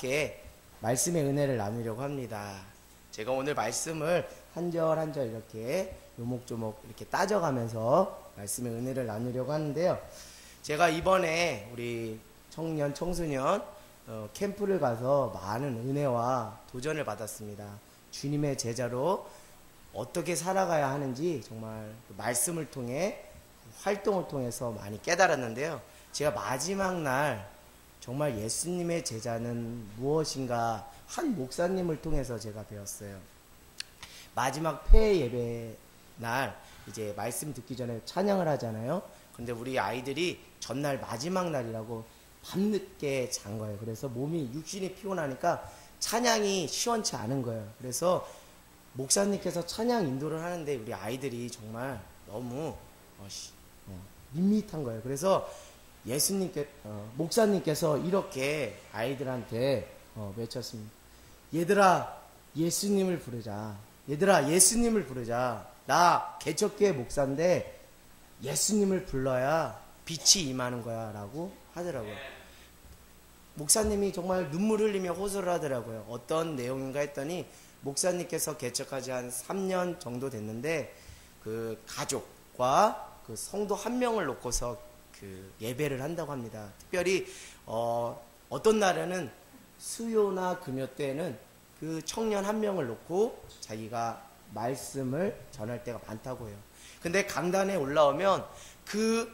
함께 말씀의 은혜를 나누려고 합니다. 제가 오늘 말씀을 한 절 한 절 이렇게 요목조목 이렇게 따져가면서 말씀의 은혜를 나누려고 하는데요. 제가 이번에 우리 청년, 청소년 캠프를 가서 많은 은혜와 도전을 받았습니다. 주님의 제자로 어떻게 살아가야 하는지 정말 말씀을 통해 활동을 통해서 많이 깨달았는데요. 제가 마지막 날 정말 예수님의 제자는 무엇인가 한 목사님을 통해서 제가 배웠어요. 마지막 폐 예배 날 이제 말씀 듣기 전에 찬양을 하잖아요. 근데 우리 아이들이 전날 마지막 날이라고 밤늦게 잔 거예요. 그래서 몸이 육신이 피곤하니까 찬양이 시원치 않은 거예요. 그래서 목사님께서 찬양 인도를 하는데 우리 아이들이 정말 너무 밋밋한 거예요. 그래서 목사님께서 이렇게 아이들한테 외쳤습니다. 얘들아, 예수님을 부르자. 얘들아, 예수님을 부르자. 나 개척교회 목사인데 예수님을 불러야 빛이 임하는 거야 라고 하더라고요. 목사님이 정말 눈물 흘리며 호소를 하더라고요. 어떤 내용인가 했더니 목사님께서 개척하지 한 3년 정도 됐는데 그 가족과 그 성도 한 명을 놓고서 그 예배를 한다고 합니다. 특별히 어떤 날에는 수요나 금요 때는 그 청년 한 명을 놓고 자기가 말씀을 전할 때가 많다고 해요. 근데 강단에 올라오면 그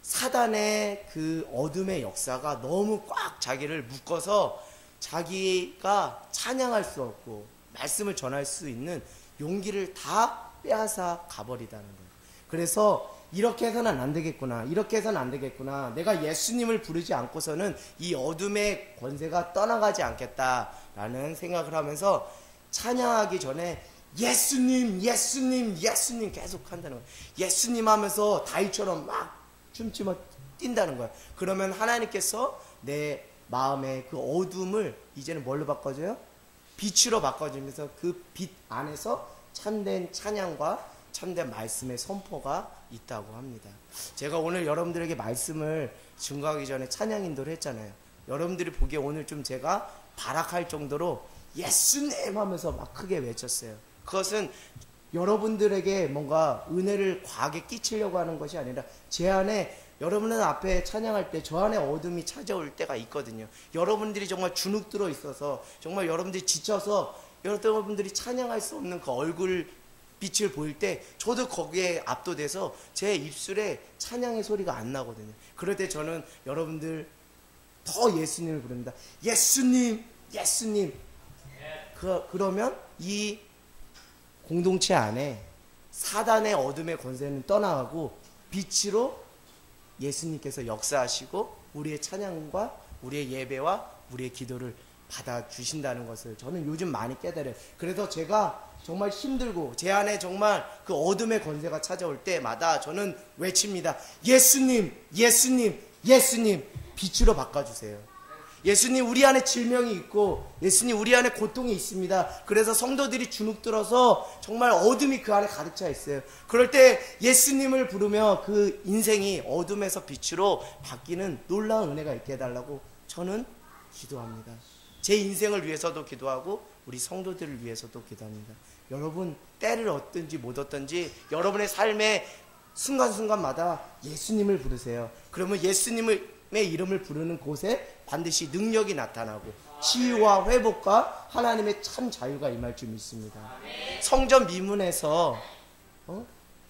사단의 그 어둠의 역사가 너무 꽉 자기를 묶어서 자기가 찬양할 수 없고 말씀을 전할 수 있는 용기를 다 빼앗아 가버리다는 거예요. 그래서 이렇게 해서는 안 되겠구나. 이렇게 해서는 안 되겠구나. 내가 예수님을 부르지 않고서는 이 어둠의 권세가 떠나가지 않겠다라는 생각을 하면서 찬양하기 전에 예수님, 예수님, 예수님 계속 한다는 거예요. 예수님 하면서 다윗처럼 막 춤추며 뛴다는 거예요. 그러면 하나님께서 내 마음의 그 어둠을 이제는 뭘로 바꿔줘요? 빛으로 바꿔주면서 그 빛 안에서 참된 찬양과 참된 말씀의 선포가 있다고 합니다. 제가 오늘 여러분들에게 말씀을 증거하기 전에 찬양 인도를 했잖아요. 여러분들이 보기에 오늘 좀 제가 발악할 정도로 예수님 하면서 막 크게 외쳤어요. 그것은 여러분들에게 뭔가 은혜를 과하게 끼치려고 하는 것이 아니라 제 안에 여러분은 앞에 찬양할 때 저 안에 어둠이 찾아올 때가 있거든요. 여러분들이 정말 주눅 들어 있어서 정말 여러분들이 지쳐서 여러분들이 찬양할 수 없는 그 얼굴 빛을 보일 때 저도 거기에 압도돼서 제 입술에 찬양의 소리가 안 나거든요. 그럴 때 저는 여러분들 더 예수님을 부릅니다. 예수님, 예수님. 그러면 이 공동체 안에 사단의 어둠의 권세는 떠나가고 빛으로 예수님께서 역사하시고 우리의 찬양과 우리의 예배와 우리의 기도를 받아주신다는 것을 저는 요즘 많이 깨달아요. 그래서 제가 정말 힘들고 제 안에 정말 그 어둠의 권세가 찾아올 때마다 저는 외칩니다. 예수님, 예수님, 예수님 빛으로 바꿔주세요. 예수님, 우리 안에 질병이 있고 예수님, 우리 안에 고통이 있습니다. 그래서 성도들이 주눅 들어서 정말 어둠이 그 안에 가득 차 있어요. 그럴 때 예수님을 부르며 그 인생이 어둠에서 빛으로 바뀌는 놀라운 은혜가 있게 해달라고 저는 기도합니다. 제 인생을 위해서도 기도하고 우리 성도들을 위해서도 기도합니다. 여러분, 때를 얻든지 못 얻든지 여러분의 삶의 순간순간마다 예수님을 부르세요. 그러면 예수님의 이름을 부르는 곳에 반드시 능력이 나타나고 치유와 회복과 하나님의 참 자유가 임할 줄 믿습니다. 성전 미문에서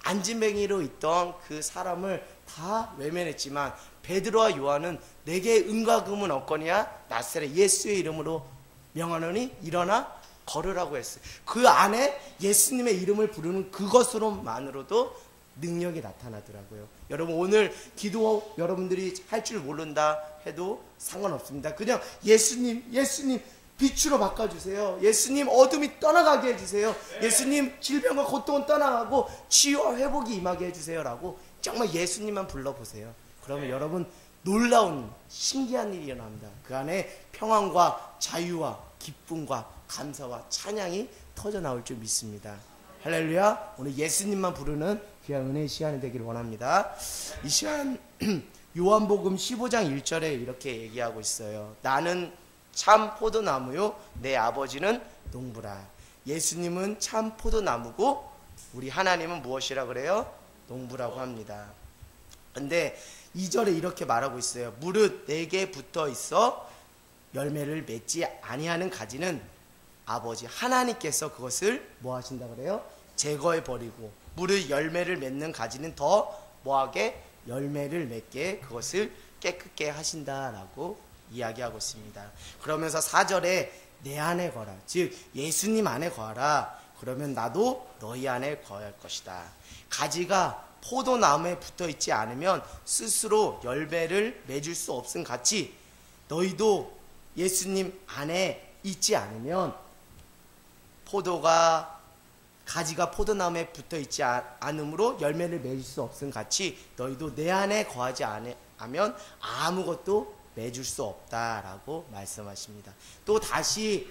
안진뱅이로 있던 그 사람을 다 외면했지만 베드로와 요한은 내게 은과 금은 없거니와 나사렛 예수의 이름으로 명하노니 일어나 걸으라고 했어요. 그 안에 예수님의 이름을 부르는 그것으로만으로도 능력이 나타나더라고요. 여러분, 오늘 기도 여러분들이 할 줄 모른다 해도 상관없습니다. 그냥 예수님, 예수님 빛으로 바꿔주세요. 예수님, 어둠이 떠나가게 해주세요. 예수님, 질병과 고통은 떠나가고 치유와 회복이 임하게 해주세요 라고 정말 예수님만 불러보세요. 그러면 여러분, 놀라운 신기한 일이 일어납니다. 그 안에 평안과 자유와 기쁨과 감사와 찬양이 터져나올 줄 믿습니다. 할렐루야. 오늘 예수님만 부르는 귀한 은혜의 시간이 되기를 원합니다. 이 시간 요한복음 15장 1절에 이렇게 얘기하고 있어요. 나는 참 포도나무요 내 아버지는 농부라. 예수님은 참 포도나무고 우리 하나님은 무엇이라 그래요? 농부라고 합니다. 근데 2절에 이렇게 말하고 있어요. 무릇 내게 붙어 있어 열매를 맺지 아니하는 가지는 아버지 하나님께서 그것을 뭐 하신다 그래요? 제거해 버리고, 무릇 열매를 맺는 가지는 더 뭐하게? 열매를 맺게 그것을 깨끗게 하신다라고 이야기하고 있습니다. 그러면서 4절에 내 안에 거하라, 즉 예수님 안에 거하라. 그러면 나도 너희 안에 거할 것이다. 가지가 포도나무에 붙어 있지 않으면 스스로 열매를 맺을 수 없음 같이 너희도 예수님 안에 있지 않으면 가지가 포도나무에 붙어 있지 않으므로 열매를 맺을 수 없음 같이 너희도 내 안에 거하지 않으면 아무것도 맺을 수 없다라고 말씀하십니다. 또 다시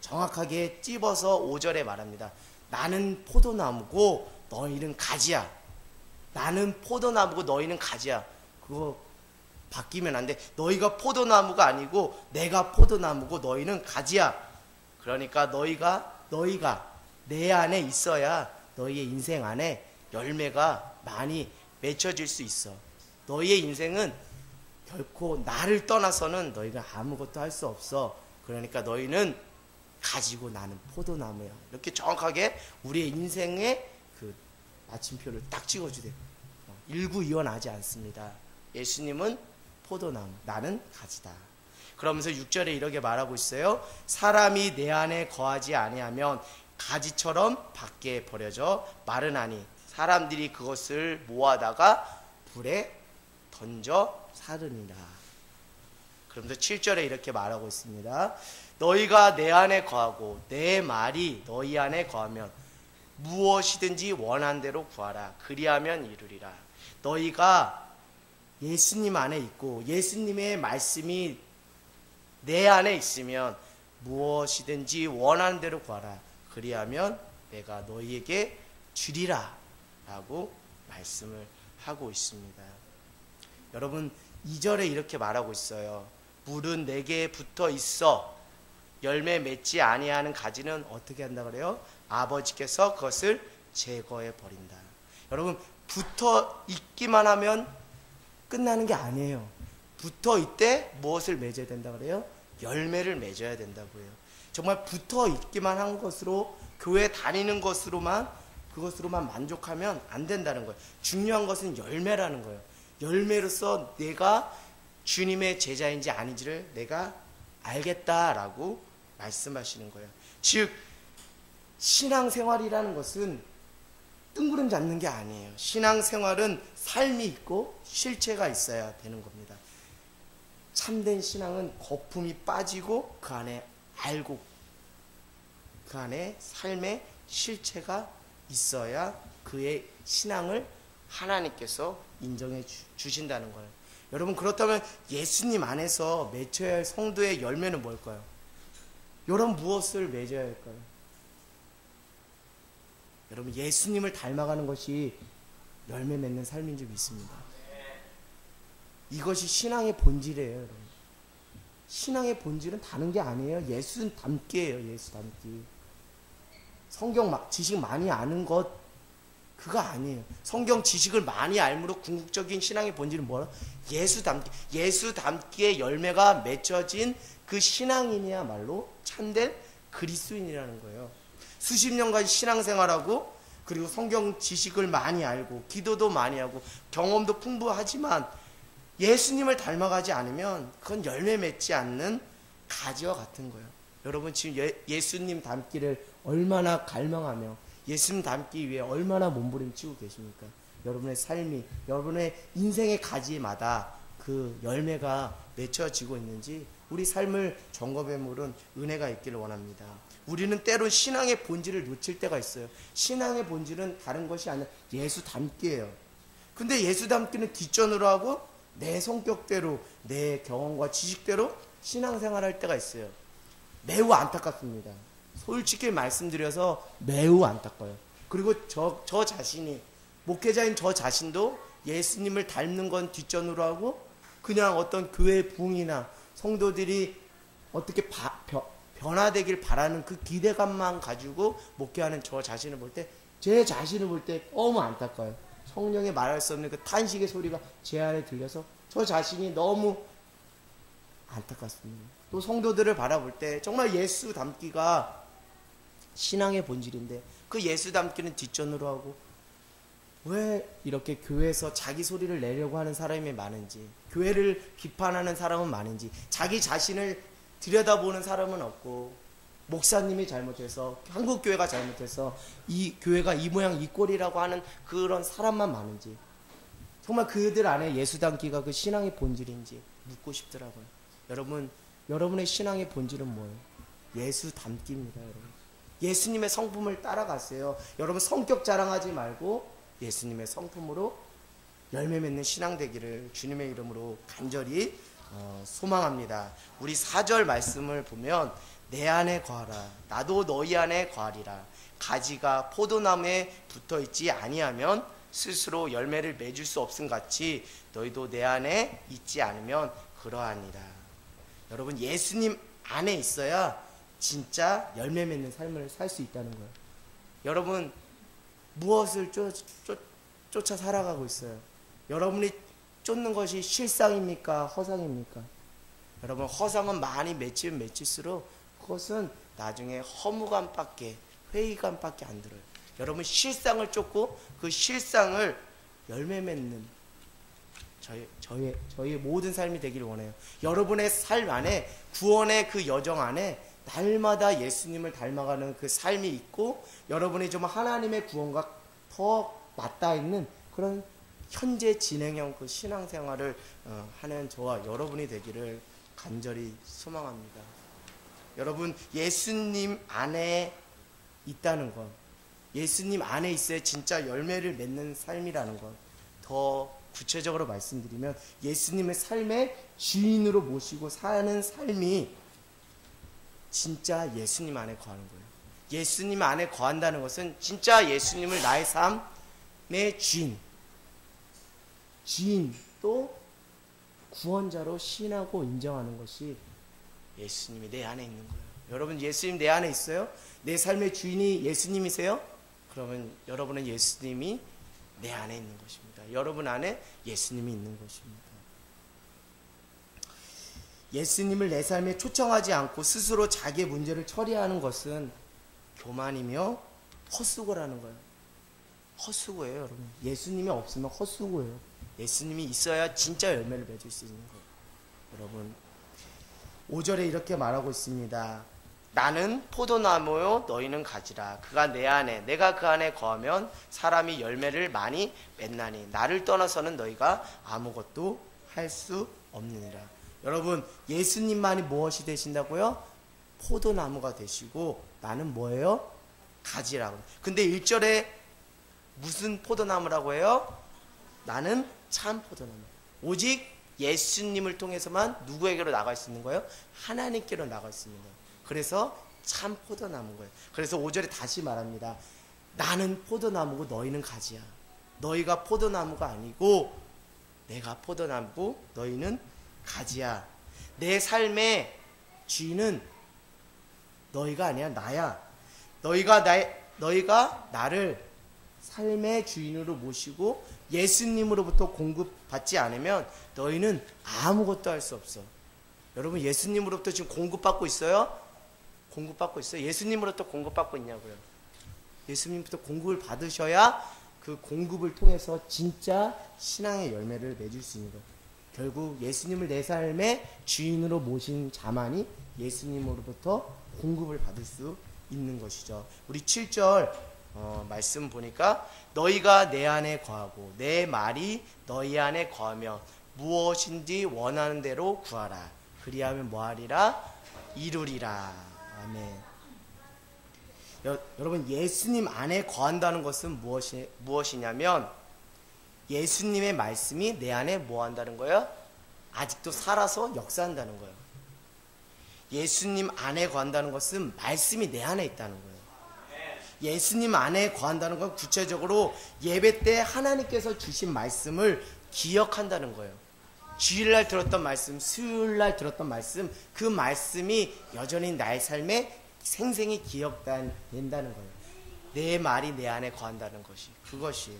정확하게 찝어서 5절에 말합니다. 나는 포도나무고 너희는 가지야. 나는 포도나무고 너희는 가지야. 그거 바뀌면 안 돼. 너희가 포도나무가 아니고 내가 포도나무고 너희는 가지야. 그러니까 너희가 내 안에 있어야 너희의 인생 안에 열매가 많이 맺혀질 수 있어. 너희의 인생은 결코 나를 떠나서는 너희가 아무것도 할 수 없어. 그러니까 너희는 가지고 나는 포도나무야. 이렇게 정확하게 우리의 인생의 그 마침표를 딱 찍어주대요. 일구이원하지 않습니다. 예수님은 포도나무, 나는 가지다. 그러면서 6절에 이렇게 말하고 있어요. 사람이 내 안에 거하지 아니하면 가지처럼 밖에 버려져 마르나니 사람들이 그것을 모아다가 불에 던져 사르니라. 그러면서 7절에 이렇게 말하고 있습니다. 너희가 내 안에 거하고 내 말이 너희 안에 거하면 무엇이든지 원한 대로 구하라. 그리하면 이루리라. 너희가 예수님 안에 있고 예수님의 말씀이 내 안에 있으면 무엇이든지 원하는 대로 구하라. 그리하면 내가 너희에게 주리라 라고 말씀을 하고 있습니다. 여러분 2절에 이렇게 말하고 있어요. 물은 내게 붙어 있어 열매 맺지 아니하는 가지는 어떻게 한다 그래요? 아버지께서 그것을 제거해 버린다. 여러분 붙어 있기만 하면 끝나는 게 아니에요. 붙어 있대 무엇을 맺어야 된다 그래요? 열매를 맺어야 된다고 해요. 정말 붙어 있기만 한 것으로 교회 다니는 것으로만 그것으로만 만족하면 안 된다는 거예요. 중요한 것은 열매라는 거예요. 열매로서 내가 주님의 제자인지 아닌지를 내가 알겠다라고 말씀하시는 거예요. 즉 신앙생활이라는 것은 뜬구름 잡는 게 아니에요. 신앙생활은 삶이 있고 실체가 있어야 되는 겁니다. 참된 신앙은 거품이 빠지고 그 안에 알고 그 안에 삶의 실체가 있어야 그의 신앙을 하나님께서 인정해 주신다는 거예요. 여러분 그렇다면 예수님 안에서 맺혀야 할 성도의 열매는 뭘까요? 여러분 무엇을 맺어야 할까요? 여러분 예수님을 닮아가는 것이 열매 맺는 삶인 줄 믿습니다. 이것이 신앙의 본질이에요. 여러분. 신앙의 본질은 다른 게 아니에요. 예수 닮기예요. 예수 닮기. 성경 지식 많이 아는 것 그거 아니에요. 성경 지식을 많이 알므로 궁극적인 신앙의 본질은 뭐라? 예수 닮기. 예수 닮기의 열매가 맺혀진 그 신앙인이야말로 참된 그리스도인이라는 거예요. 수십 년간 신앙생활하고 그리고 성경 지식을 많이 알고 기도도 많이 하고 경험도 풍부하지만 예수님을 닮아가지 않으면 그건 열매 맺지 않는 가지와 같은 거예요. 여러분 지금 예수님 닮기를 얼마나 갈망하며 예수님 닮기 위해 얼마나 몸부림치고 계십니까? 여러분의 삶이 여러분의 인생의 가지마다 그 열매가 맺혀지고 있는지 우리 삶을 점검해 보는 은혜가 있기를 원합니다. 우리는 때론 신앙의 본질을 놓칠 때가 있어요. 신앙의 본질은 다른 것이 아니라 예수 닮기예요. 근데 예수 닮기는 뒷전으로 하고 내 성격대로 내 경험과 지식대로 신앙생활 할 때가 있어요. 매우 안타깝습니다. 솔직히 말씀드려서 매우 안타까워요. 그리고 저 자신이 목회자인 저 자신도 예수님을 닮는 건 뒷전으로 하고 그냥 어떤 교회 부흥이나 성도들이 어떻게 변화되길 바라는 그 기대감만 가지고 목회하는 저 자신을 볼 때, 제 자신을 볼 때 너무 안타까워요. 성령의 말할 수 없는 그 탄식의 소리가 제 안에 들려서 저 자신이 너무 안타깝습니다. 또 성도들을 바라볼 때 정말 예수 닮기가 신앙의 본질인데, 그 예수 닮기는 뒷전으로 하고, 왜 이렇게 교회에서 자기 소리를 내려고 하는 사람이 많은지, 교회를 비판하는 사람은 많은지, 자기 자신을 들여다보는 사람은 없고, 목사님이 잘못해서, 한국교회가 잘못해서 이 교회가 이 모양 이 꼴이라고 하는 그런 사람만 많은지, 정말 그들 안에 예수 닮기가 그 신앙의 본질인지 묻고 싶더라고요. 여러분의 신앙의 본질은 뭐예요? 예수 닮기입니다. 여러분, 예수님의 성품을 따라가세요. 여러분, 성격 자랑하지 말고 예수님의 성품으로 열매 맺는 신앙 되기를 주님의 이름으로 간절히 소망합니다. 우리 4절 말씀을 보면, 내 안에 거하라, 나도 너희 안에 거하리라. 가지가 포도나무에 붙어있지 아니하면 스스로 열매를 맺을 수 없음 같이 너희도 내 안에 있지 않으면 그러하니라. 여러분, 예수님 안에 있어야 진짜 열매 맺는 삶을 살 수 있다는 거예요. 여러분, 무엇을 쫓아 살아가고 있어요? 여러분이 쫓는 것이 실상입니까? 허상입니까? 여러분, 허상은 많이 맺히면 맺힐수록 그것은 나중에 허무감밖에, 회의감밖에 안 들어요. 여러분, 실상을 쫓고 그 실상을 열매 맺는 저희의 모든 삶이 되기를 원해요. 여러분의 삶 안에, 구원의 그 여정 안에 날마다 예수님을 닮아가는 그 삶이 있고, 여러분이 좀 하나님의 구원과 더 맞닿아 있는 그런 현재 진행형 그 신앙생활을 하는 저와 여러분이 되기를 간절히 소망합니다. 여러분, 예수님 안에 있다는 것, 예수님 안에 있어야 진짜 열매를 맺는 삶이라는 것, 더 구체적으로 말씀드리면 예수님의 삶의 주인으로 모시고 사는 삶이 진짜 예수님 안에 거하는 거예요. 예수님 안에 거한다는 것은 진짜 예수님을 나의 삶의 주인 또 구원자로 신하고 인정하는 것이 예수님이 내 안에 있는 거예요. 여러분, 예수님 내 안에 있어요? 내 삶의 주인이 예수님이세요? 그러면 여러분은 예수님이 내 안에 있는 것입니다. 여러분 안에 예수님이 있는 것입니다. 예수님을 내 삶에 초청하지 않고 스스로 자기의 문제를 처리하는 것은 교만이며 헛수고라는 거예요. 헛수고예요, 여러분. 예수님이 없으면 헛수고예요. 예수님이 있어야 진짜 열매를 맺을 수 있는 거예요. 여러분, 5절에 이렇게 말하고 있습니다. 나는 포도나무요, 너희는 가지라. 그가 내 안에, 내가 그 안에 거하면 사람이 열매를 많이 맺나니 나를 떠나서는 너희가 아무것도 할 수 없느니라. 여러분, 예수님만이 무엇이 되신다고요? 포도나무가 되시고, 나는 뭐예요? 가지라고. 근데 1절에 무슨 포도나무라고 해요? 나는 참 포도나무. 오직 예수님을 통해서만 누구에게로 나갈 수 있는 거예요? 하나님께로 나갈 수 있는 거예요. 그래서 참 포도나무인 거예요. 그래서 5절에 다시 말합니다. 나는 포도나무고 너희는 가지야. 너희가 포도나무가 아니고 내가 포도나무고 너희는 가지야. 내 삶의 주인은 너희가 아니야, 나야. 너희가 나를 삶의 주인으로 모시고 예수님으로부터 공급받지 않으면 너희는 아무것도 할 수 없어. 여러분, 예수님으로부터 지금 공급받고 있어요? 공급받고 있어요? 예수님으로부터 공급받고 있냐고요? 예수님부터 공급을 받으셔야 그 공급을 통해서 진짜 신앙의 열매를 맺을 수 있는 거예요. 결국 예수님을 내 삶의 주인으로 모신 자만이 예수님으로부터 공급을 받을 수 있는 것이죠. 우리 7절 말씀 보니까 너희가 내 안에 거하고 내 말이 너희 안에 거하며 무엇인지 원하는 대로 구하라. 그리하면 뭐하리라? 이루리라. 아멘. 여러분, 예수님 안에 거한다는 것은 무엇이냐면 예수님의 말씀이 내 안에 뭐 한다는 거예요? 아직도 살아서 역사한다는 거예요. 예수님 안에 거한다는 것은 말씀이 내 안에 있다는 거예요. 예수님 안에 거한다는 건 구체적으로 예배 때 하나님께서 주신 말씀을 기억한다는 거예요. 주일날 들었던 말씀, 수요일날 들었던 말씀, 그 말씀이 여전히 나의 삶에 생생히 기억된다는 거예요. 내 말이 내 안에 거한다는 것이 그것이에요.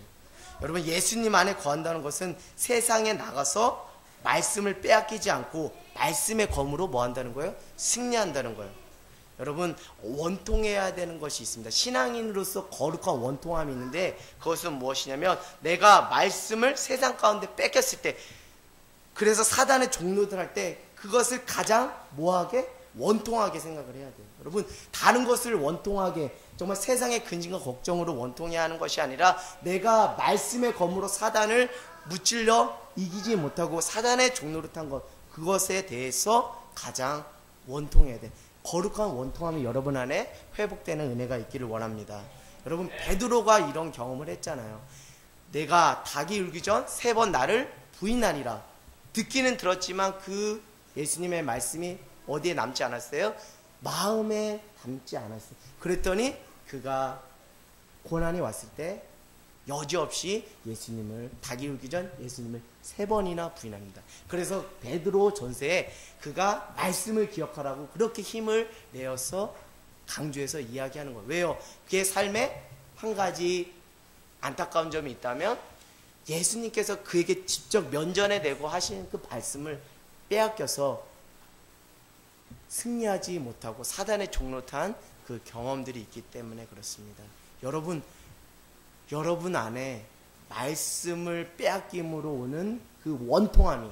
여러분, 예수님 안에 거한다는 것은 세상에 나가서 말씀을 빼앗기지 않고 말씀의 검으로 뭐 한다는 거예요? 승리한다는 거예요. 여러분, 원통해야 되는 것이 있습니다. 신앙인으로서 거룩한 원통함이 있는데, 그것은 무엇이냐면 내가 말씀을 세상 가운데 뺏겼을 때, 그래서 사단의 종노들 할 때 그것을 가장 뭐하게? 원통하게 생각을 해야 돼요. 여러분, 다른 것을 원통하게, 정말 세상의 근심과 걱정으로 원통해야 하는 것이 아니라 내가 말씀의 검으로 사단을 무찔러 이기지 못하고 사단의 종노릇한 것, 그것에 대해서 가장 원통해야 돼. 거룩한 원통함이 여러분 안에 회복되는 은혜가 있기를 원합니다. 여러분, 베드로가 이런 경험을 했잖아요. 내가 닭이 울기 전 3번 나를 부인하리라. 듣기는 들었지만 그 예수님의 말씀이 어디에 남지 않았어요? 마음에 담지 않았어요. 그랬더니 그가 고난이 왔을 때 여지없이 예수님을, 닭이 울기 전 예수님을 3번이나 부인합니다. 그래서 베드로 전서에 그가 말씀을 기억하라고 그렇게 힘을 내어서 강조해서 이야기하는 거예요. 왜요? 그의 삶에 한 가지 안타까운 점이 있다면 예수님께서 그에게 직접 면전에 대고 하신 그 말씀을 빼앗겨서 승리하지 못하고 사단의 종노릇한 그 경험들이 있기 때문에 그렇습니다. 여러분 안에 말씀을 빼앗김으로 오는 그 원통함이,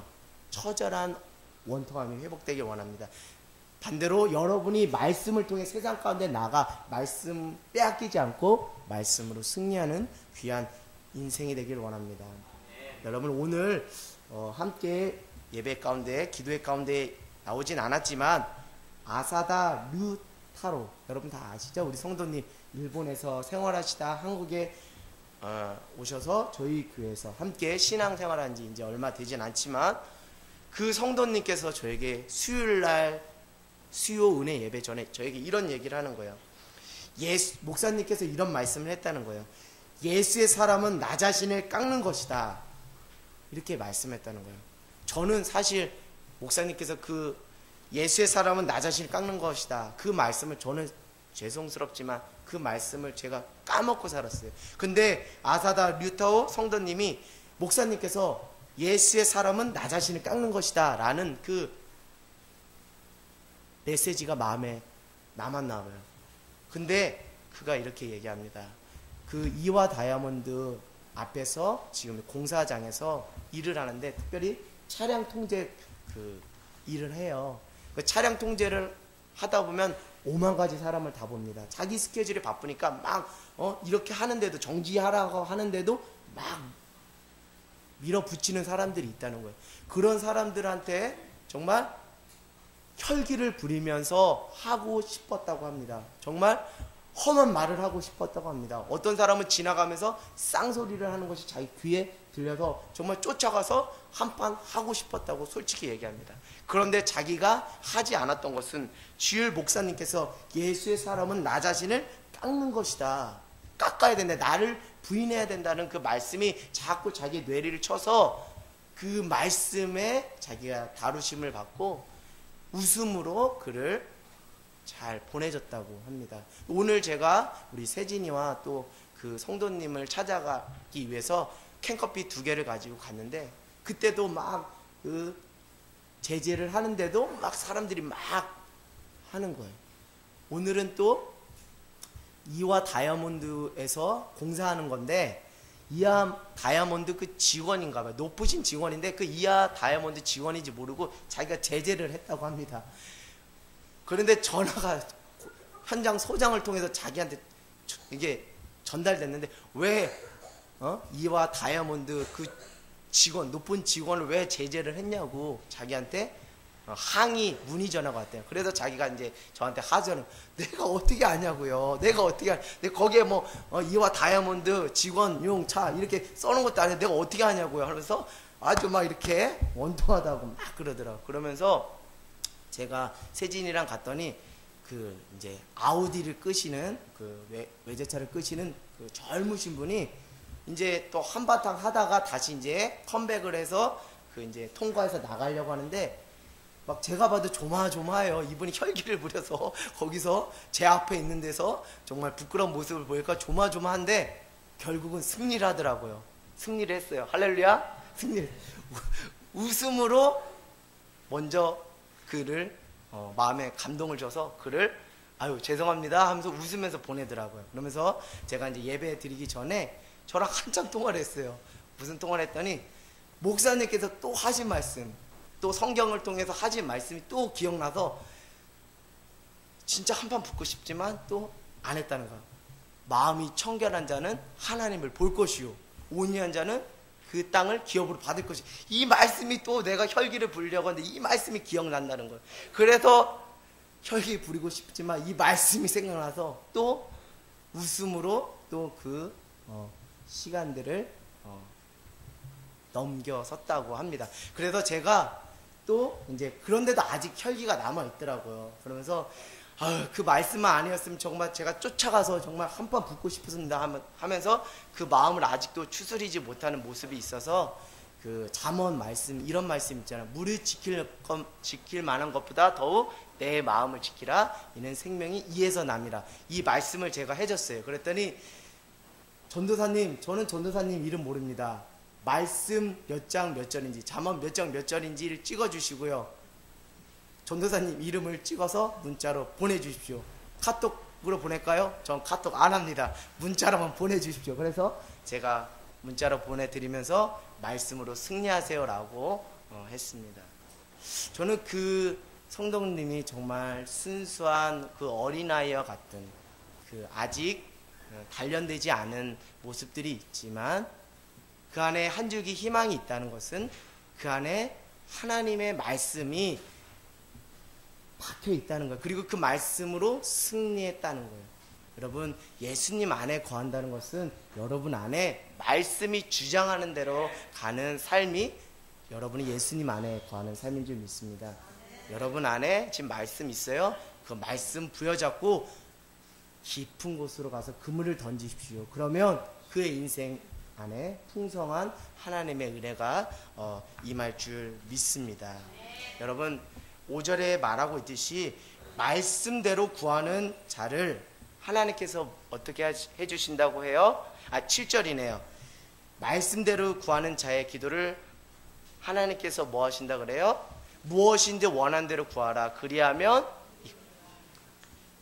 처절한 원통함이 회복되길 원합니다. 반대로 여러분이 말씀을 통해 세상 가운데 나가 말씀 빼앗기지 않고 말씀으로 승리하는 귀한 인생이 되길 원합니다. 여러분, 오늘 함께 예배 가운데, 기도회 가운데 나오진 않았지만 아사다 류타로, 여러분 다 아시죠? 우리 성도님 일본에서 생활하시다 한국에 오셔서 저희 교회에서 함께 신앙생활한 지 이제 얼마 되진 않지만 그 성도님께서 저에게 수요일날 수요 은혜 예배 전에 저에게 이런 얘기를 하는 거예요. 목사님께서 이런 말씀을 했다는 거예요. 예수의 사람은 나 자신을 깎는 것이다, 이렇게 말씀했다는 거예요. 저는 사실 목사님께서 그 예수의 사람은 나 자신을 깎는 것이다, 그 말씀을 저는 죄송스럽지만 그 말씀을 제가 까먹고 살았어요. 근데 아사다 류타오 성도님이, 목사님께서 예수의 사람은 나 자신을 깎는 것이다 라는 그 메시지가 마음에 남았나 봐요. 근데 그가 이렇게 얘기합니다. 그 이와 다이아몬드 앞에서 지금 공사장에서 일을 하는데, 특별히 차량 통제 그 일을 해요. 그 차량 통제를 하다 보면 5만 가지 사람을 다 봅니다. 자기 스케줄이 바쁘니까 막 이렇게 하는데도, 정지하라고 하는데도 막 밀어붙이는 사람들이 있다는 거예요. 그런 사람들한테 정말 혈기를 부리면서 하고 싶었다고 합니다. 정말 험한 말을 하고 싶었다고 합니다. 어떤 사람은 지나가면서 쌍소리를 하는 것이 자기 귀에 들려서 정말 쫓아가서 한판 하고 싶었다고 솔직히 얘기합니다. 그런데 자기가 하지 않았던 것은, 주일 목사님께서 예수의 사람은 나 자신을 깎는 것이다, 깎아야 된다, 나를 부인해야 된다는 그 말씀이 자꾸 자기 뇌리를 쳐서 그 말씀에 자기가 다루심을 받고 웃음으로 그를 잘 보내줬다고 합니다. 오늘 제가 우리 세진이와 또 그 성도님을 찾아가기 위해서 캔커피 2개를 가지고 갔는데, 그때도 막 그 제재를 하는데도 막 사람들이 막 하는 거예요. 오늘은 또 이와 다이아몬드에서 공사하는 건데, 이하 다이아몬드 그 직원인가 봐요. 높으신 직원인데 그 이하 다이아몬드 직원인지 모르고 자기가 제재를 했다고 합니다. 그런데 전화가 현장 소장을 통해서 자기한테 이게 전달됐는데, 왜 이와 다이아몬드 그 직원, 높은 직원을 왜 제재를 했냐고 자기한테 항의 문의 전화가 왔대요. 그래서 자기가 이제 저한테 하소연을, 내가 어떻게 아냐고요. 내가 거기에 뭐 이와 다이아몬드 직원용 차 이렇게 써놓은 것도 아니고 내가 어떻게 하냐고요 하면서 아주 막 이렇게 원통하다고 막 그러더라고. 그러면서 제가 세진이랑 갔더니 그 이제 아우디를 끄시는 그 외제차를 끄시는 그 젊으신 분이 이제 또 한바탕 하다가 다시 이제 컴백을 해서 그 이제 통과해서 나가려고 하는데 막 제가 봐도 조마조마해요. 이분이 혈기를 부려서 거기서 제 앞에 있는 데서 정말 부끄러운 모습을 보니까 조마조마한데 결국은 승리를 하더라고요. 승리를 했어요. 할렐루야. 승리를. 웃음으로 먼저 그를 마음에 감동을 줘서 그를 아유 죄송합니다 하면서 웃으면서 보내더라고요. 그러면서 제가 이제 예배 드리기 전에 저랑 한참 통화를 했어요. 무슨 통화를 했더니 목사님께서 또 하신 말씀, 또 성경을 통해서 하신 말씀이 또 기억나서 진짜 한판 붙고 싶지만 또 안 했다는 거예요. 마음이 청결한 자는 하나님을 볼 것이요 온유한 자는 그 땅을 기업으로 받을 것이. 이 말씀이 또 내가 혈기를 부리려고 하는데 이 말씀이 기억난다는 거예요. 그래서 혈기 부리고 싶지만 이 말씀이 생각나서 또 웃음으로 또 그 시간들을 넘겨섰다고 합니다. 그래서 제가 또 이제 그런데도 아직 혈기가 남아 있더라고요. 그러면서 그 말씀만 아니었으면 정말 제가 쫓아가서 정말 한판 붙고 싶었습니다 하면서 그 마음을 아직도 추스리지 못하는 모습이 있어서 그 잠언 말씀 이런 말씀 있잖아요. 무릇 지킬 만한 것보다 더욱 내 마음을 지키라. 이는 생명이 이에서 남이라. 이 말씀을 제가 해줬어요. 그랬더니 전도사님, 저는 전도사님 이름 모릅니다. 말씀 몇 장 몇 절인지 잠언 몇 장 몇 절인지를 찍어주시고요. 전도사님 이름을 찍어서 문자로 보내주십시오. 카톡으로 보낼까요? 전 카톡 안 합니다. 문자로만 보내주십시오. 그래서 제가 문자로 보내드리면서 말씀으로 승리하세요 라고 했습니다. 저는 그 성도님이 정말 순수한 그 어린아이와 같은 그 아직 단련되지 않은 모습들이 있지만 그 안에 한 줄기 희망이 있다는 것은 그 안에 하나님의 말씀이 박혀 있다는 거예요. 그리고 그 말씀으로 승리했다는 거예요. 여러분, 예수님 안에 거한다는 것은 여러분 안에 말씀이 주장하는 대로 가는 삶이 여러분이 예수님 안에 거하는 삶인 줄 믿습니다. 여러분 안에 지금 말씀 있어요? 그 말씀 부여잡고 깊은 곳으로 가서 그물을 던지십시오. 그러면 그의 인생 안에 풍성한 하나님의 은혜가 임할 줄 믿습니다. 여러분 5절에 말하고 있듯이 말씀대로 구하는 자를 하나님께서 어떻게 해주신다고 해요? 7절이네요. 말씀대로 구하는 자의 기도를 하나님께서 뭐 하신다 그래요? 무엇인지 원한 대로 구하라. 그리하면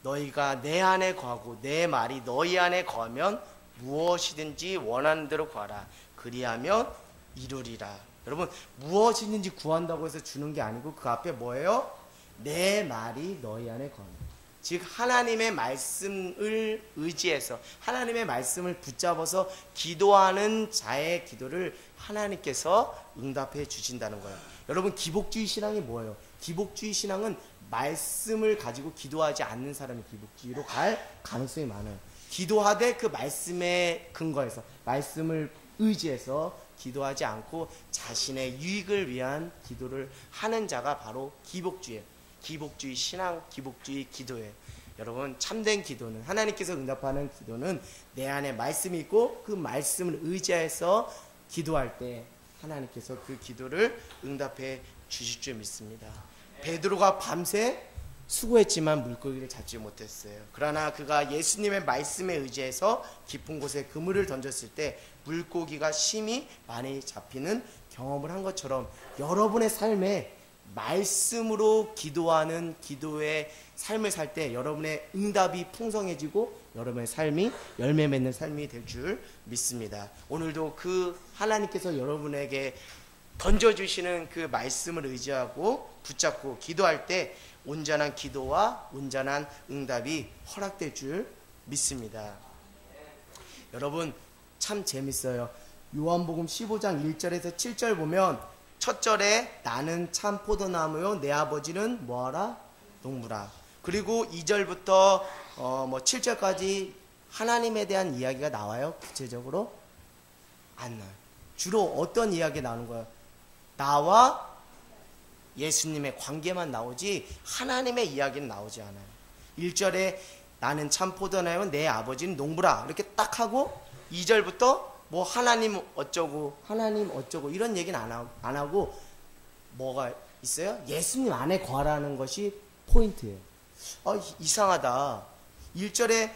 너희가 내 안에 거하고 내 말이 너희 안에 거하면 무엇이든지 원하는 대로 구하라. 그리하면 이루리라. 여러분 무엇이든지 구한다고 해서 주는 게 아니고 그 앞에 뭐예요? 내 말이 너희 안에 거하는. 즉 하나님의 말씀을 의지해서 하나님의 말씀을 붙잡아서 기도하는 자의 기도를 하나님께서 응답해 주신다는 거예요. 여러분 기복주의 신앙이 뭐예요? 기복주의 신앙은 말씀을 가지고 기도하지 않는 사람이 기복주의로 갈 가능성이 많아요. 기도하되 그 말씀에 근거해서 말씀을 의지해서 기도하지 않고 자신의 유익을 위한 기도를 하는 자가 바로 기복주의예요. 기복주의 신앙, 기복주의 기도예요. 여러분 참된 기도는 하나님께서 응답하는 기도는 내 안에 말씀이 있고 그 말씀을 의지해서 기도할 때 하나님께서 그 기도를 응답해 주실 줄 믿습니다. 베드로가 밤새 수고했지만 물고기를 잡지 못했어요. 그러나 그가 예수님의 말씀에 의지해서 깊은 곳에 그물을 던졌을 때 물고기가 심히 많이 잡히는 경험을 한 것처럼 여러분의 삶에 말씀으로 기도하는 기도의 삶을 살 때 여러분의 응답이 풍성해지고 여러분의 삶이 열매 맺는 삶이 될 줄 믿습니다. 오늘도 그 하나님께서 여러분에게 던져주시는 그 말씀을 의지하고 붙잡고 기도할 때 온전한 기도와 온전한 응답이 허락될 줄 믿습니다. 여러분 참 재밌어요. 요한복음 15장 1절에서 7절 보면 첫 절에 나는 참 포도나무요 내 아버지는 뭐하라? 농부라. 그리고 2절부터 7절까지 하나님에 대한 이야기가 나와요? 구체적으로? 안 나와요. 주로 어떤 이야기 나오는 거예요? 나와 예수님의 관계만 나오지 하나님의 이야기는 나오지 않아요. 1절에 나는 참 포도나무요 내 아버지는 농부라 이렇게 딱 하고 2절부터 뭐 하나님 어쩌고 이런 얘기는 안 하고 뭐가 있어요? 예수님 안에 거하라는 것이 포인트예요. 이상하다. 1절에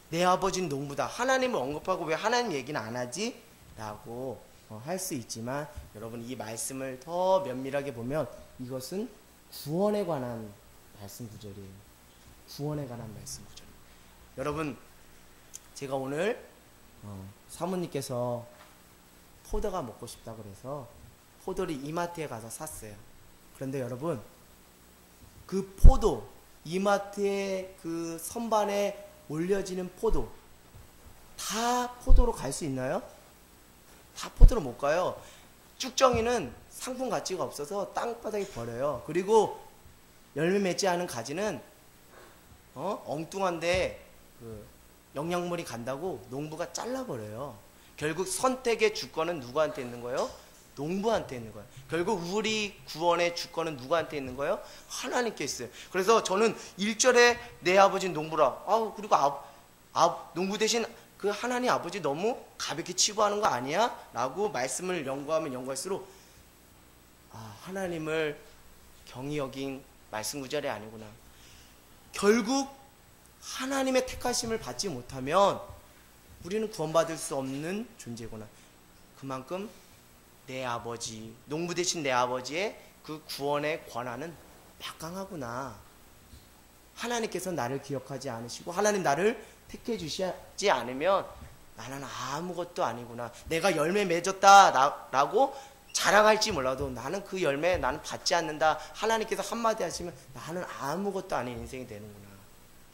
내 아버지는 농부다. 하나님을 언급하고 왜 하나님 얘기는 안 하지? 라고 할 수 있지만 여러분 이 말씀을 더 면밀하게 보면 이것은 구원에 관한 말씀 구절이에요. 구원에 관한 말씀 구절. 여러분 제가 오늘 사모님께서 포도가 먹고 싶다 그래서 포도를 이마트에 가서 샀어요. 그런데 여러분 그 포도 이마트의 그 선반에 올려지는 포도 다 포도로 갈 수 있나요? 다 포도로 못 가요. 쭉정이는 상품 가치가 없어서 땅바닥에 버려요. 그리고 열매 맺지 않은 가지는 엉뚱한데 그 영양물이 간다고 농부가 잘라버려요. 결국 선택의 주권은 누구한테 있는 거예요? 농부한테 있는 거예요. 결국 우리 구원의 주권은 누구한테 있는 거예요? 하나님께 있어요. 그래서 저는 1절에 내 아버지는 농부라. 그리고 농부 대신 그 하나님 아버지 너무 가볍게 치부하는 거 아니야? 라고 말씀을 연구하면 연구할수록 하나님을 경히 여긴 말씀 구절이 아니구나. 결국 하나님의 택하심을 받지 못하면 우리는 구원받을 수 없는 존재구나. 그만큼 내 아버지, 농부 대신 내 아버지의 그 구원의 권한은 막강하구나. 하나님께서 나를 기억하지 않으시고 하나님 나를 택해 주시지 않으면 나는 아무것도 아니구나. 내가 열매 맺었다 라고 자랑할지 몰라도 나는 그 열매 나는 받지 않는다. 하나님께서 한마디 하시면 나는 아무것도 아닌 인생이 되는구나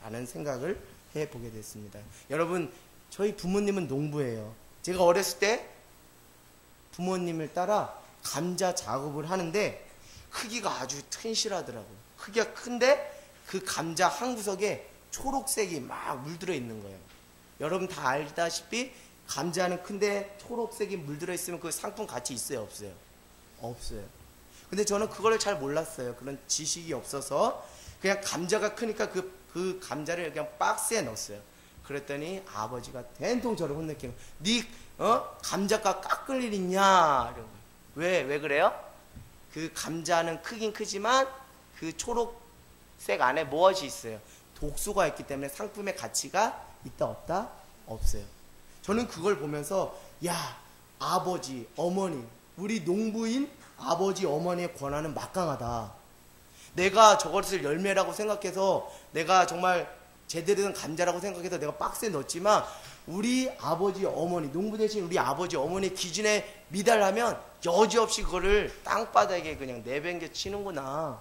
라는 생각을 해보게 됐습니다. 여러분 저희 부모님은 농부예요. 제가 어렸을 때 부모님을 따라 감자 작업을 하는데 크기가 아주 튼실하더라고요. 크기가 큰데 그 감자 한 구석에 초록색이 막 물들어 있는 거예요. 여러분 다 알다시피 감자는 큰데 초록색이 물들어 있으면 그 상품 가치 있어요? 없어요? 없어요. 근데 저는 그걸 잘 몰랐어요. 그런 지식이 없어서 그냥 감자가 크니까 그 감자를 그냥 박스에 넣었어요. 그랬더니 아버지가 된통 저를 혼내키는 네 감자가 깎을 일 있냐? 왜 그래요? 그 감자는 크긴 크지만 그 초록색 안에 무엇이 있어요? 독소가 있기 때문에 상품의 가치가 있다 없다? 없어요. 저는 그걸 보면서 아버지, 어머니, 우리 농부인 아버지, 어머니의 권한은 막강하다. 내가 저것을 열매라고 생각해서 내가 정말 제대로 된 감자라고 생각해서 내가 박스에 넣었지만 우리 아버지, 어머니, 농부 대신 우리 아버지, 어머니의 기준에 미달하면 여지없이 그거를 땅바닥에 그냥 내팽개 치는구나.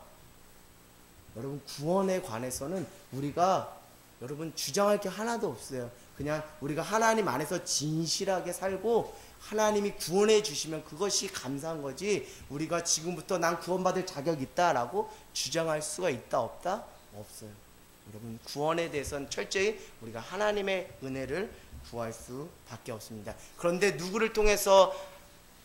여러분 구원에 관해서는 우리가 여러분 주장할 게 하나도 없어요. 그냥 우리가 하나님 안에서 진실하게 살고 하나님이 구원해 주시면 그것이 감사한 거지 우리가 지금부터 난 구원받을 자격이 있다라고 주장할 수가 있다 없다? 없어요. 여러분 구원에 대해서는 철저히 우리가 하나님의 은혜를 구할 수밖에 없습니다. 그런데 누구를 통해서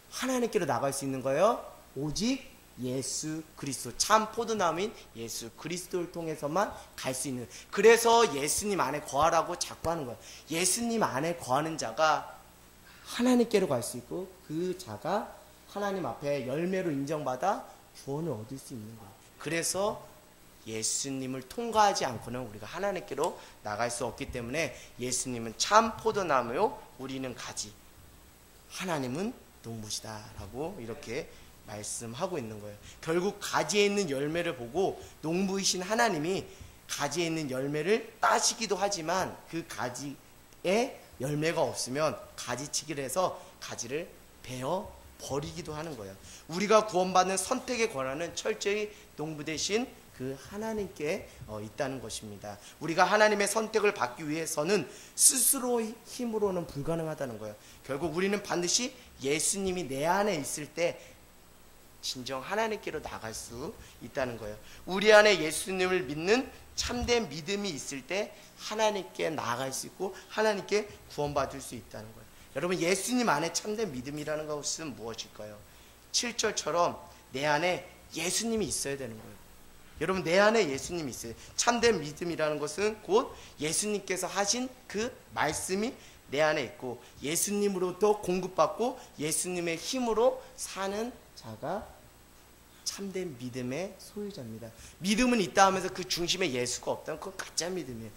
하나님께로 나갈 수 있는 거예요? 오직 예수 그리스도, 참 포도나무인 예수 그리스도를 통해서만 갈 수 있는. 그래서 예수님 안에 거하라고 자꾸 하는 거예요. 예수님 안에 거하는 자가 하나님께로 갈 수 있고 그 자가 하나님 앞에 열매로 인정받아 구원을 얻을 수 있는 거예요. 그래서 예수님을 통과하지 않고는 우리가 하나님께로 나갈 수 없기 때문에 예수님은 참 포도나무요 우리는 가지, 하나님은 농부시다 라고 이렇게 말씀하고 있는 거예요. 결국 가지에 있는 열매를 보고 농부이신 하나님이 가지에 있는 열매를 따시기도 하지만 그 가지에 열매가 없으면 가지치기를 해서 가지를 베어 버리기도 하는 거예요. 우리가 구원받는 선택의 권한은 철저히 농부 대신 그 하나님께 있다는 것입니다. 우리가 하나님의 선택을 받기 위해서는 스스로 힘으로는 불가능하다는 거예요. 결국 우리는 반드시 예수님이 내 안에 있을 때 진정 하나님께로 나갈 수 있다는 거예요. 우리 안에 예수님을 믿는 참된 믿음이 있을 때 하나님께 나아갈 수 있고 하나님께 구원받을 수 있다는 거예요. 여러분 예수님 안에 참된 믿음이라는 것은 무엇일까요? 7절처럼 내 안에 예수님이 있어야 되는 거예요. 여러분 내 안에 예수님이 있어요. 참된 믿음이라는 것은 곧 예수님께서 하신 그 말씀이 내 안에 있고 예수님으로부터 공급받고 예수님의 힘으로 사는 자가 참된 믿음의 소유자입니다. 믿음은 있다 하면서 그 중심에 예수가 없다면 그건 가짜 믿음이에요.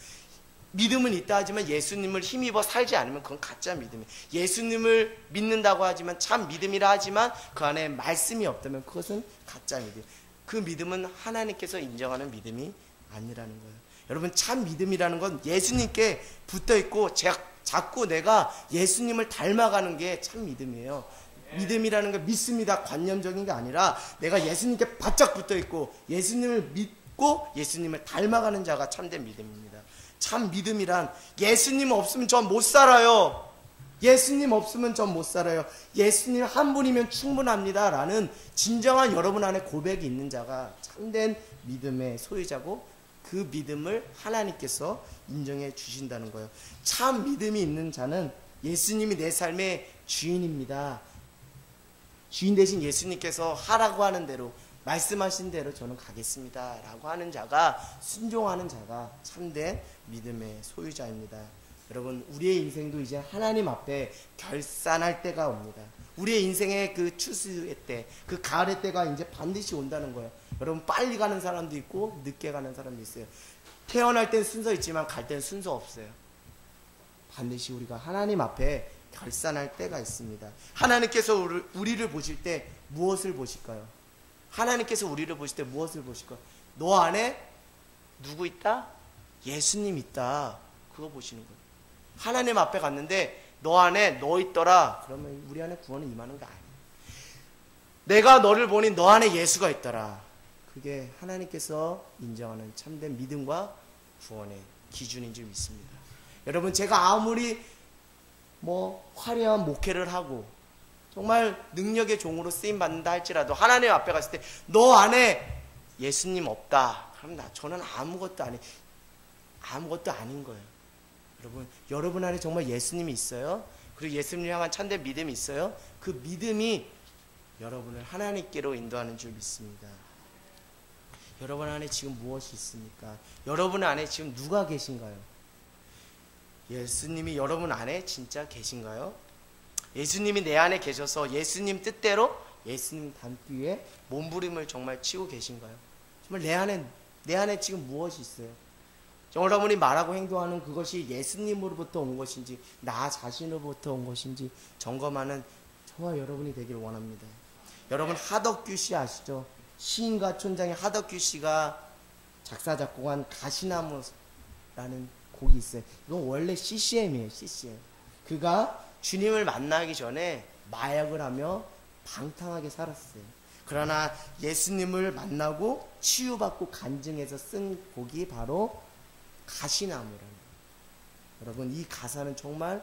믿음은 있다 하지만 예수님을 힘입어 살지 않으면 그건 가짜 믿음이에요. 예수님을 믿는다고 하지만 참 믿음이라 하지만 그 안에 말씀이 없다면 그것은 가짜 믿음. 그 믿음은 하나님께서 인정하는 믿음이 아니라는 거예요. 여러분, 참 믿음이라는 건 예수님께 붙어있고 자꾸 내가 예수님을 닮아가는 게 참 믿음이에요. 믿음이라는 건 믿습니다 관념적인 게 아니라 내가 예수님께 바짝 붙어있고 예수님을 믿고 예수님을 닮아가는 자가 참된 믿음입니다. 참 믿음이란 예수님 없으면 전 못 살아요. 예수님 없으면 전 못 살아요. 예수님 한 분이면 충분합니다 라는 진정한 여러분 안에 고백이 있는 자가 참된 믿음의 소유자고 그 믿음을 하나님께서 인정해 주신다는 거예요. 참 믿음이 있는 자는 예수님이 내 삶의 주인입니다. 주인 대신 예수님께서 하라고 하는 대로 말씀하신 대로 저는 가겠습니다 라고 하는 자가 순종하는 자가 참된 믿음의 소유자입니다. 여러분, 우리의 인생도 이제 하나님 앞에 결산할 때가 옵니다. 우리의 인생의 그 추수의 때, 그 가을의 때가 이제 반드시 온다는 거예요. 여러분, 빨리 가는 사람도 있고 늦게 가는 사람도 있어요. 태어날 땐 순서 있지만 갈 땐 순서 없어요. 반드시 우리가 하나님 앞에 결산할 때가 있습니다. 하나님께서 우리를 보실 때 무엇을 보실까요? 하나님께서 우리를 보실 때 무엇을 보실까요? 너 안에 누구 있다? 예수님 있다. 그거 보시는 거예요. 하나님 앞에 갔는데 너 안에 너 있더라. 그러면 우리 안에 구원은 임하는 게 아니에요. 내가 너를 보니 너 안에 예수가 있더라. 그게 하나님께서 인정하는 참된 믿음과 구원의 기준인 줄 믿습니다. 여러분, 제가 아무리 화려한 목회를 하고 정말 능력의 종으로 쓰임 받는다 할지라도 하나님 앞에 갔을 때 너 안에 예수님 없다. 그럼 저는 아무것도 아닌 거예요. 여러분 안에 정말 예수님이 있어요. 그리고 예수님을 향한 참된 믿음이 있어요. 그 믿음이 여러분을 하나님께로 인도하는 줄 믿습니다. 여러분 안에 지금 무엇이 있습니까? 여러분 안에 지금 누가 계신가요? 예수님이 여러분 안에 진짜 계신가요? 예수님이 내 안에 계셔서 예수님 뜻대로 예수님 닮기 위해 몸부림을 정말 치고 계신가요? 정말 내 안에 지금 무엇이 있어요? 여러분이 말하고 행동하는 그것이 예수님으로부터 온 것인지 나 자신으로부터 온 것인지 점검하는 저와 여러분이 되길 원합니다. 여러분, 하덕규 씨 아시죠? 시인과 촌장의 하덕규 씨가 작사 작곡한 가시나무라는 곡이 있어요. 이건 원래 CCM이에요. CCM. 그가 주님을 만나기 전에 마약을 하며 방탕하게 살았어요. 그러나 예수님을 만나고 치유받고 간증해서 쓴 곡이 바로 가시나무라는 거예요. 여러분, 이 가사는 정말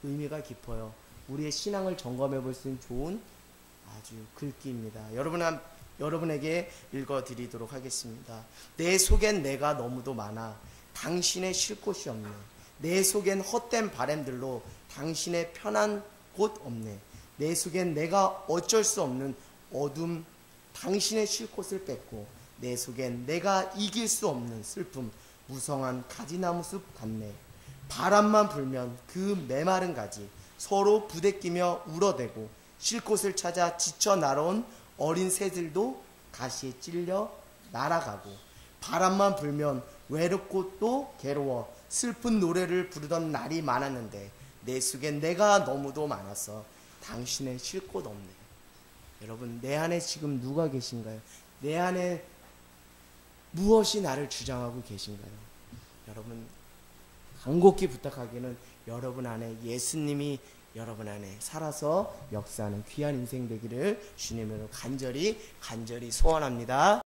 의미가 깊어요. 우리의 신앙을 점검해 볼 수 있는 좋은 아주 글귀입니다. 여러분에게 읽어드리도록 하겠습니다. 내 속엔 내가 너무도 많아 당신의 쉴 곳이 없네. 내 속엔 헛된 바램들로 당신의 편한 곳 없네. 내 속엔 내가 어쩔 수 없는 어둠 당신의 쉴 곳을 뺏고 내 속엔 내가 이길 수 없는 슬픔 무성한 가지나무 숲 같네. 바람만 불면 그 메마른 가지 서로 부대끼며 울어대고 쉴 곳을 찾아 지쳐 날아온 어린 새들도 가시에 찔려 날아가고 바람만 불면 외롭고 또 괴로워 슬픈 노래를 부르던 날이 많았는데 내 속엔 내가 너무도 많아서 당신의 쉴 곳 없네. 여러분, 내 안에 지금 누가 계신가요? 내 안에 무엇이 나를 주장하고 계신가요? 여러분, 간곡히 부탁하기는 여러분 안에 예수님이 여러분 안에 살아서 역사하는 귀한 인생 되기를 주님으로 간절히 소원합니다.